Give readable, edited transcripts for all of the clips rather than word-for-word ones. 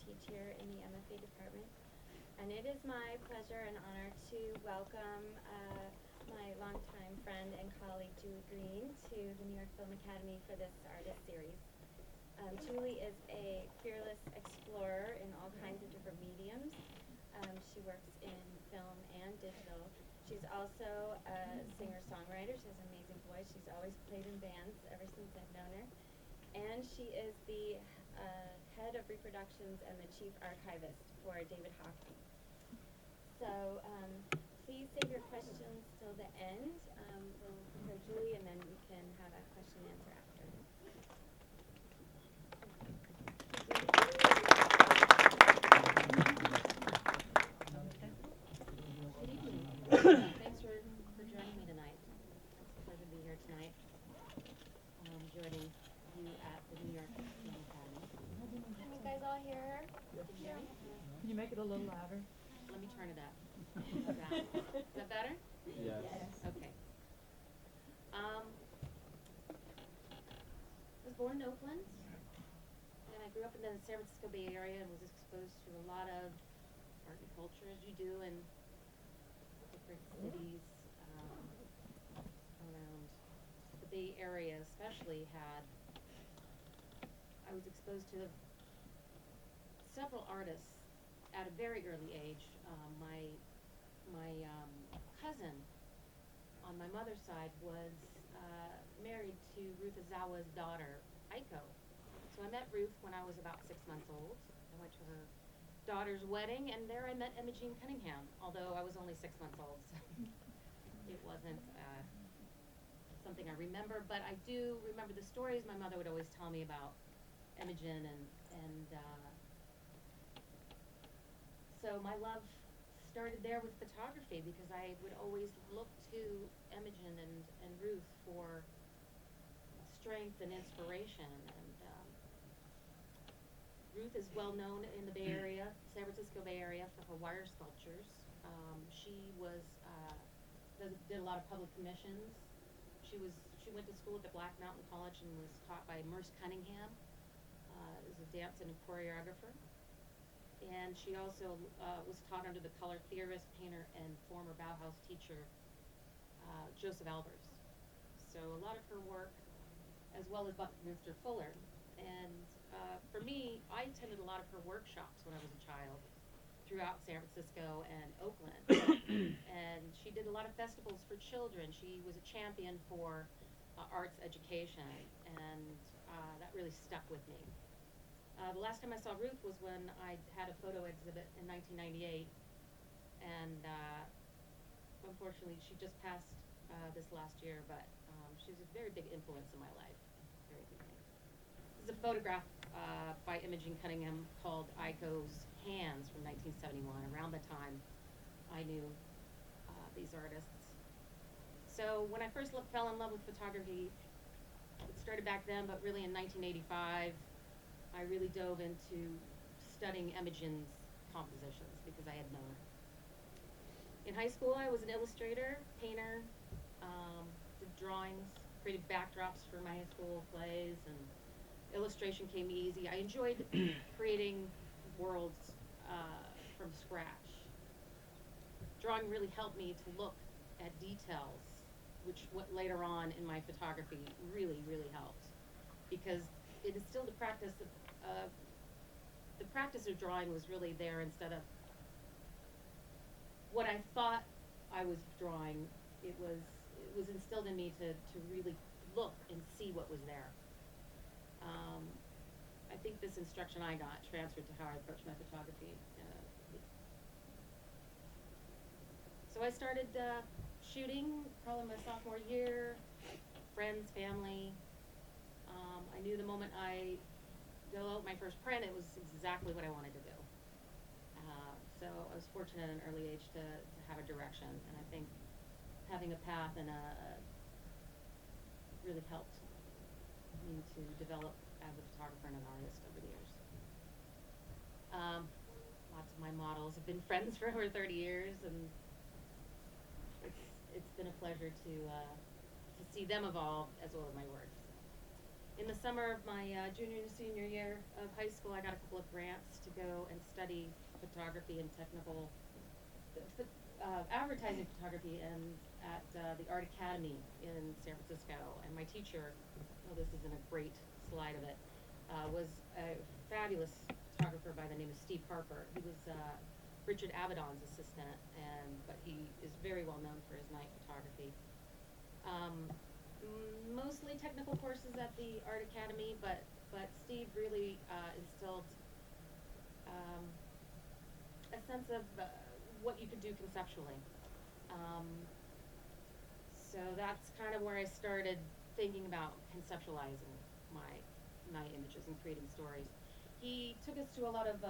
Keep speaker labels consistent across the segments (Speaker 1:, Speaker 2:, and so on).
Speaker 1: teach here in the MFA department. And it is my pleasure and honor to welcome my longtime friend and colleague Julie Green to the New York Film Academy for this artist series. Julie is a fearless explorer in all kinds of different mediums. She works in film and digital. She's also a singer-songwriter. She has an amazing voice. She's always played in bands ever since I've known her. And she is the head of reproductions and the chief archivist for David Hockney. So please save your questions till the end. We'll hear Julie, and then we can have a question and answer after. Thanks for joining me tonight. It's a pleasure to be here tonight. Joining you at the New York Film Academy. Can you guys all hear her? Can you hear me?
Speaker 2: Can you make it a little louder?
Speaker 1: Let me turn it up. Is that better?
Speaker 3: Yes.
Speaker 1: Okay. I was born in Oakland, and I grew up in the San Francisco Bay Area and was exposed to a lot of art and culture, as you do in different cities around the Bay Area. Especially I was exposed to several artists at a very early age. My cousin on my mother's side was married to Ruth Azawa's daughter, Aiko. So I met Ruth when I was about 6 months old. I went to her daughter's wedding, and there I met Imogene Cunningham, although I was only 6 months old, so it wasn't something I remember. But I do remember the stories my mother would always tell me about Imogen, and so my love started there with photography, because I would always look to Imogen and Ruth for strength and inspiration. And Ruth is well known in the Bay Area, San Francisco Bay Area, for her wire sculptures. She did a lot of public commissions. She went to school at the Black Mountain College and was taught by Merce Cunningham, as a dance and a choreographer. And she also was taught under the color theorist, painter, and former Bauhaus teacher, Joseph Albers. So a lot of her work, as well as Buckminster Fuller. And for me, I attended a lot of her workshops when I was a child throughout San Francisco and Oakland. And she did a lot of festivals for children. She was a champion for arts education, and that really stuck with me. The last time I saw Ruth was when I had a photo exhibit in 1998, and unfortunately she just passed this last year, but she was a very big influence in my life. Very big thing. This is a photograph by Imogen Cunningham called Aiko's Hands from 1971, around the time I knew these artists. So when I first fell in love with photography, it started back then, but really in 1985, I really dove into studying Imogen's compositions because I had known her. In high school, I was an illustrator, painter, did drawings, created backdrops for my high school plays, and illustration came easy. I enjoyed creating worlds from scratch. Drawing really helped me to look at details, which later on in my photography really, really helped, because it instilled the practice of drawing was really there instead of what I thought I was drawing. It was instilled in me to really look and see what was there. I think this instruction I got transferred to how I approach my photography. So I started shooting probably my sophomore year, friends, family. I knew the moment I developed my first print, it was exactly what I wanted to do. So I was fortunate at an early age to have a direction, and I think having a path and really helped me to develop as a photographer and an artist over the years. Lots of my models have been friends for over 30 years, and it's been a pleasure to see them evolve as well as my work. in the summer of my junior and senior year of high school, I got a couple of grants to go and study photography and technical advertising photography and at the Art Academy in San Francisco. And my teacher, oh, this isn't a great slide of it, was a fabulous photographer by the name of Steve Harper. He was Richard Avedon's assistant, but he is very well known for his night photography. Mostly technical courses at the Art Academy, but Steve really instilled a sense of what you could do conceptually. So that's kind of where I started thinking about conceptualizing my images and creating stories. He took us to a lot of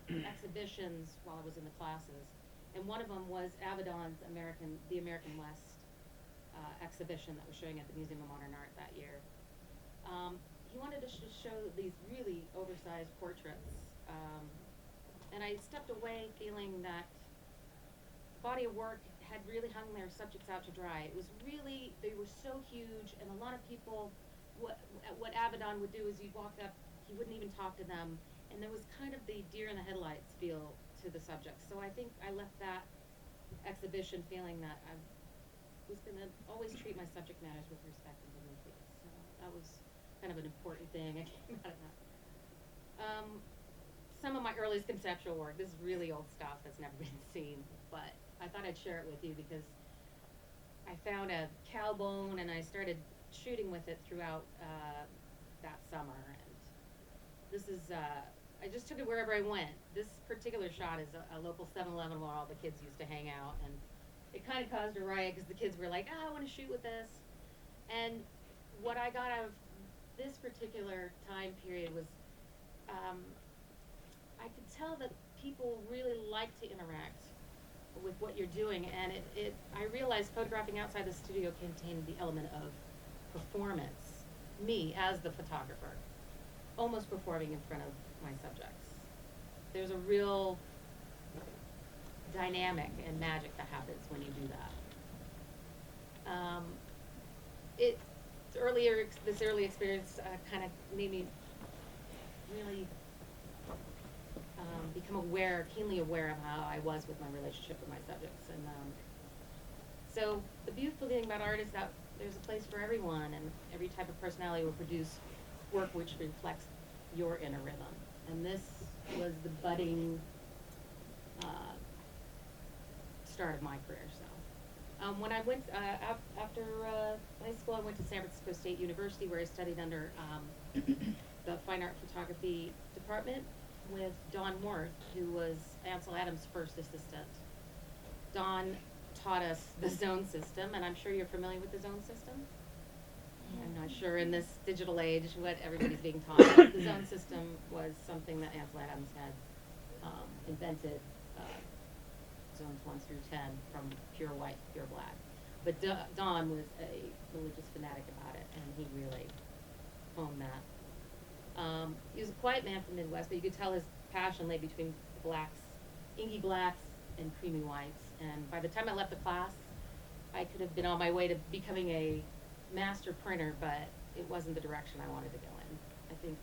Speaker 1: exhibitions while I was in the classes, and one of them was Avedon's The American West exhibition that was showing at the Museum of Modern Art that year. He wanted us to show these really oversized portraits, and I stepped away feeling that the body of work had really hung their subjects out to dry. It was really, they were so huge, and a lot of people, what Avedon would do is you'd walk up, he wouldn't even talk to them, and there was kind of the deer in the headlights feel to the subjects. So I think I left that exhibition feeling that I was going to always treat my subject matters with respect and dignity. So that was kind of an important thing I came out of that. Some of my earliest conceptual work, this is really old stuff that's never been seen, but I thought I'd share it with you because I found a cow bone and I started shooting with it throughout that summer. And this is, I just took it wherever I went. This particular shot is a local 7-Eleven where all the kids used to hang out, and it kind of caused a riot because the kids were like, I want to shoot with this. And what I got out of this particular time period was I could tell that people really like to interact with what you're doing, and I realized photographing outside the studio contained the element of performance, me as the photographer, almost performing in front of my subjects. There's a real dynamic and magic that happens when you do that. This early experience kind of made me really become keenly aware of how I was with my relationship with my subjects. And so the beautiful thing about art is that there's a place for everyone, and every type of personality will produce work which reflects your inner rhythm. And this was the budding start of my career. So when I went after high school, I went to San Francisco State University, where I studied under the Fine Art Photography department with Don Worth, who was Ansel Adams' first assistant. Don taught us the zone system, and I'm sure you're familiar with the zone system. I'm not sure in this digital age what everybody's being taught. The zone system was something that Ansel Adams had invented, zones 1 through 10, from pure white to pure black. But Don was a religious fanatic about it, and he really honed that. He was a quiet man from the Midwest, but you could tell his passion lay between blacks, inky blacks, and creamy whites. And by the time I left the class, I could have been on my way to becoming a master printer, but it wasn't the direction I wanted to go in. I think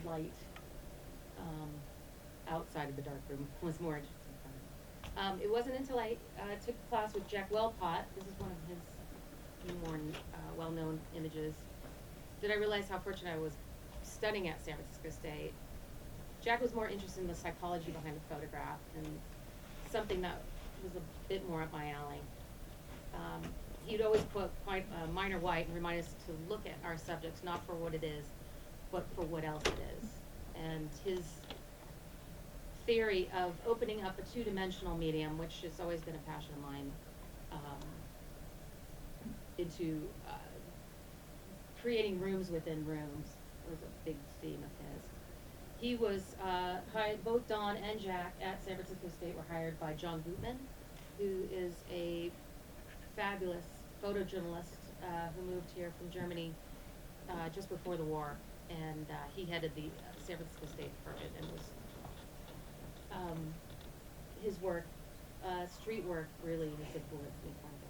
Speaker 1: light outside of the dark room was more interesting for me. It wasn't until I took a class with Jack Wellpott, this is one of his more well-known images, that I realized how fortunate I was studying at San Francisco State. Jack was more interested in the psychology behind the photograph, and something that was a bit more up my alley. He'd always quote Minor White and remind us to look at our subjects not for what it is, but for what else it is. And his theory of opening up a two-dimensional medium, which has always been a passion of mine, into creating rooms within rooms was a big theme of his. He was hired, both Don and Jack at San Francisco State were hired by John Gutman, who is a fabulous photojournalist who moved here from Germany just before the war, and he headed the San Francisco State Department, and was his work, street work, really has influenced me quite a bit.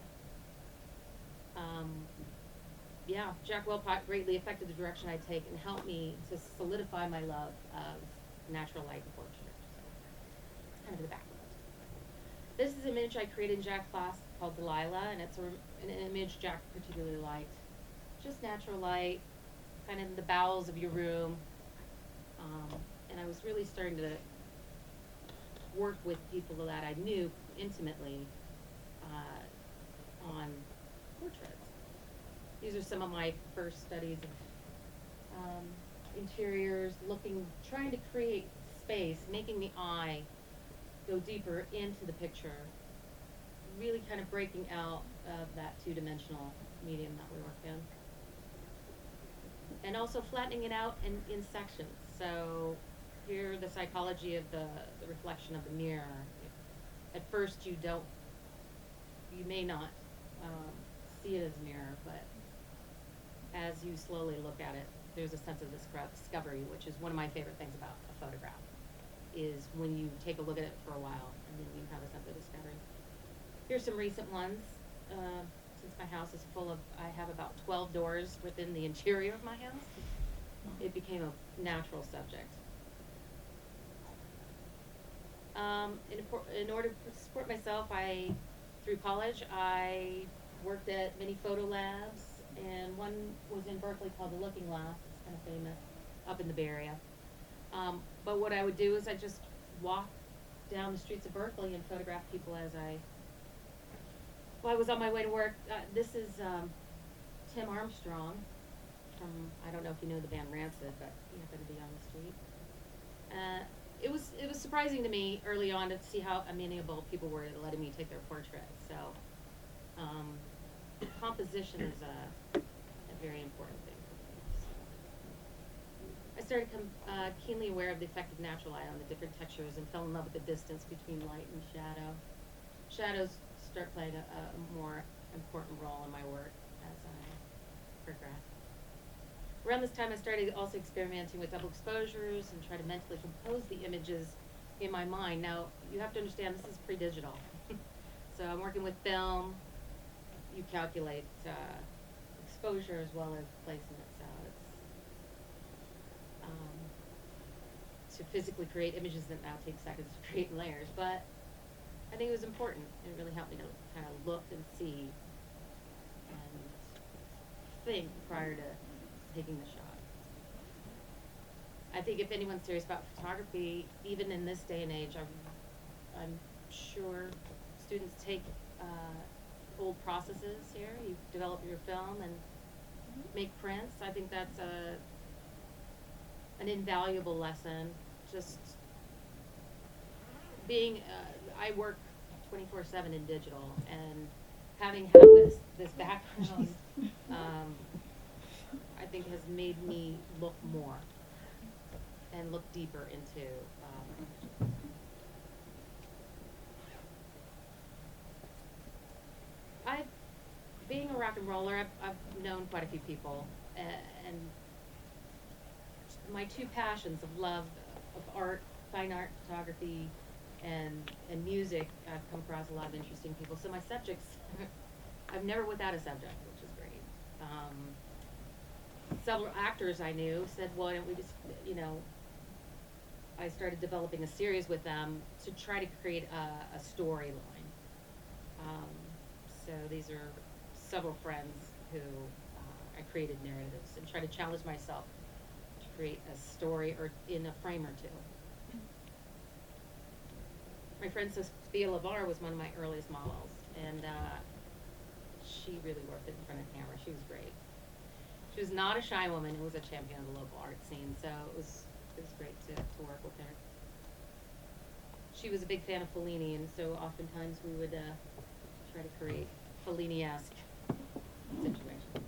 Speaker 1: Yeah, Jack Wilpot greatly affected the direction I take and helped me to solidify my love of natural light and portraiture. So it's kind of the background. This is an image I created in Jack's class called Delilah, and it's an image Jack particularly liked. Just natural light, kind of in the bowels of your room. And I was really starting to work with people that I knew intimately on portraits. These are some of my first studies of interiors, trying to create space, making the eye go deeper into the picture, really kind of breaking out of that two-dimensional medium that we work in. And also flattening it out in sections. So here, the psychology of the reflection of the mirror. At first, you may not see it as a mirror, but as you slowly look at it, there's a sense of discovery, which is one of my favorite things about a photograph, is when you take a look at it for a while and then you have a sense of discovery. Here's some recent ones. Since my house is I have about 12 doors within the interior of my house, it became a natural subject. In order to support myself, through college, I worked at many photo labs, and one was in Berkeley called the Looking Glass. It's kind of famous up in the Bay Area. But what I would do is I just walk down the streets of Berkeley and photograph people as I was on my way to work. This is Tim Armstrong from, I don't know if you know the band Rancid, but he happened to be on the street. It was surprising to me early on to see how amenable people were to letting me take their portrait. So composition is a very important thing for me. So I started keenly aware of the effect of natural light on the different textures and fell in love with the distance between light and shadow. Shadows start playing a more important role in my work as I progress. Around this time, I started also experimenting with double exposures and try to mentally compose the images in my mind. Now, you have to understand this is pre-digital. So I'm working with film. You calculate exposure as well as placement. So it's to physically create images that now take seconds to create in layers. But I think it was important. It really helped me to kind of look and see and think prior to taking the shot. I think if anyone's serious about photography, even in this day and age, I'm sure students take old processes here. You develop your film and make prints. I think that's an invaluable lesson. Just being, I work 24/7 in digital, and having had this background, I think has made me look more and look deeper into being a rock and roller, I've known quite a few people, and my two passions of love of art, fine art, photography, and music, I've come across a lot of interesting people. So my subjects, I'm never without a subject, which is great. Several actors I knew said, well, why don't we just, I started developing a series with them to try to create a storyline. So these are several friends who I created narratives and try to challenge myself to create a story or in a frame or two. My friend Sophia LeVar was one of my earliest models, and she really worked in front of the camera. She was great. She was not a shy woman who was a champion of the local art scene, so it was great to work with her. She was a big fan of Fellini, and so oftentimes we would try to create Fellini-esque situation.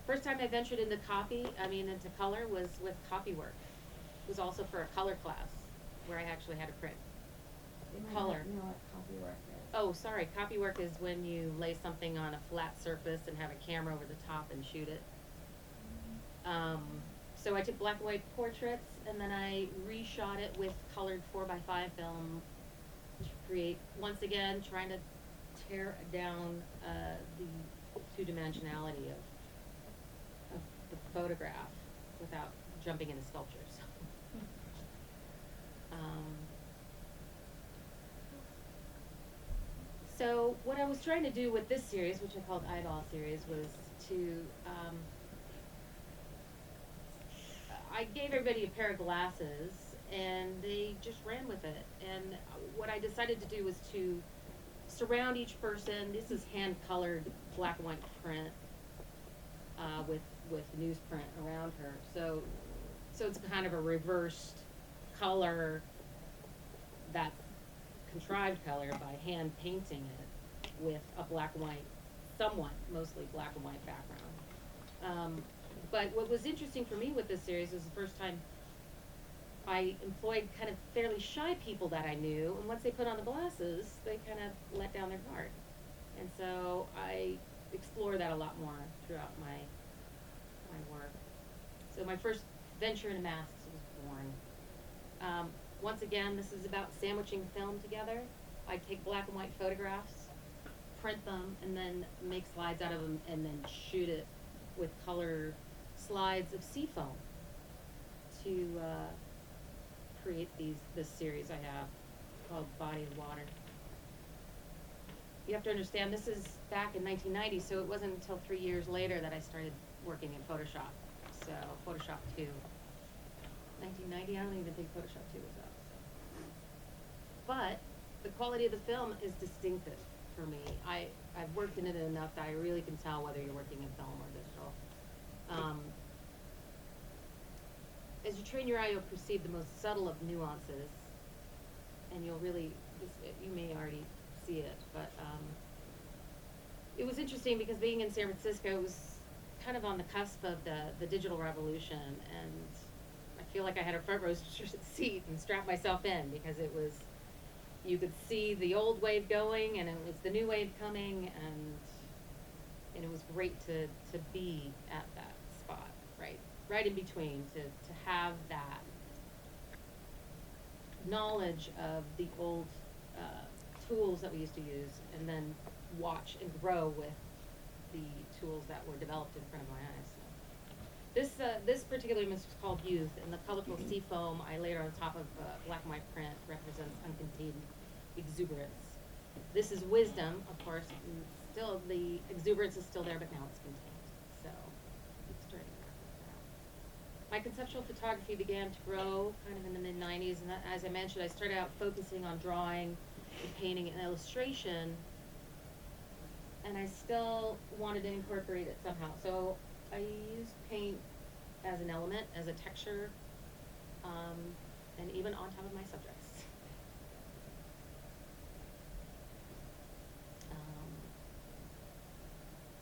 Speaker 1: First time I ventured into into color was with copy work. It was also for a color class where I actually had to print color.
Speaker 3: You know what copy work is?
Speaker 1: Oh, sorry. Copy work is when you lay something on a flat surface and have a camera over the top and shoot it. So I took black and white portraits, and then I reshot it with colored 4x5 film to create, once again, trying to tear down the two-dimensionality of the photograph without jumping into sculptures. So what I was trying to do with this series, which I called Eyeball Series, was to I gave everybody a pair of glasses, and they just ran with it. And what I decided to do was to surround each person. This is hand-colored black and white print with newsprint around her. So it's kind of a reversed color, that contrived color by hand painting it with a black and white, somewhat mostly black and white background. But what was interesting for me with this series was the first time I employed kind of fairly shy people that I knew, and once they put on the glasses, they kind of let down their guard. And so I explore that a lot more throughout my work. So my first venture into masks was born. Once again, this is about sandwiching film together. I take black and white photographs, print them, and then make slides out of them, and then shoot it with color slides of seafoam to create this series I have called Body of Water. You have to understand, this is back in 1990, so it wasn't until 3 years later that I started working in Photoshop. So Photoshop 2. 1990, I don't even think Photoshop 2 was out. But the quality of the film is distinctive for me. I've worked in it enough that I really can tell whether you're working in film or digital. As you train your eye, you'll perceive the most subtle of nuances, and you'll really, you may already see it, but it was interesting because being in San Francisco was kind of on the cusp of the digital revolution, and I feel like I had a front row seat and strapped myself in because it was, you could see the old wave going, and it was the new wave coming, and it was great to be at that spot, right in between, to have that knowledge of the old tools that we used to use, and then watch and grow with the tools that were developed in front of my eyes. So this particular image is called Youth, and the colorful seafoam I laid on top of black and white print represents uncontained exuberance. This is wisdom, of course, and still the exuberance is still there, but now it's contained. So it's turning out. My conceptual photography began to grow kind of in the mid-90s, and as I mentioned, I started out focusing on drawing and painting and illustration, and I still wanted to incorporate it somehow. So I used paint as an element, as a texture, and even on top of my subjects.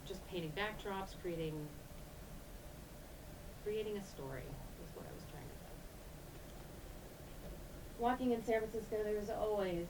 Speaker 1: Just painting backdrops, creating a story is what I was trying to do. Walking in San Francisco, there was always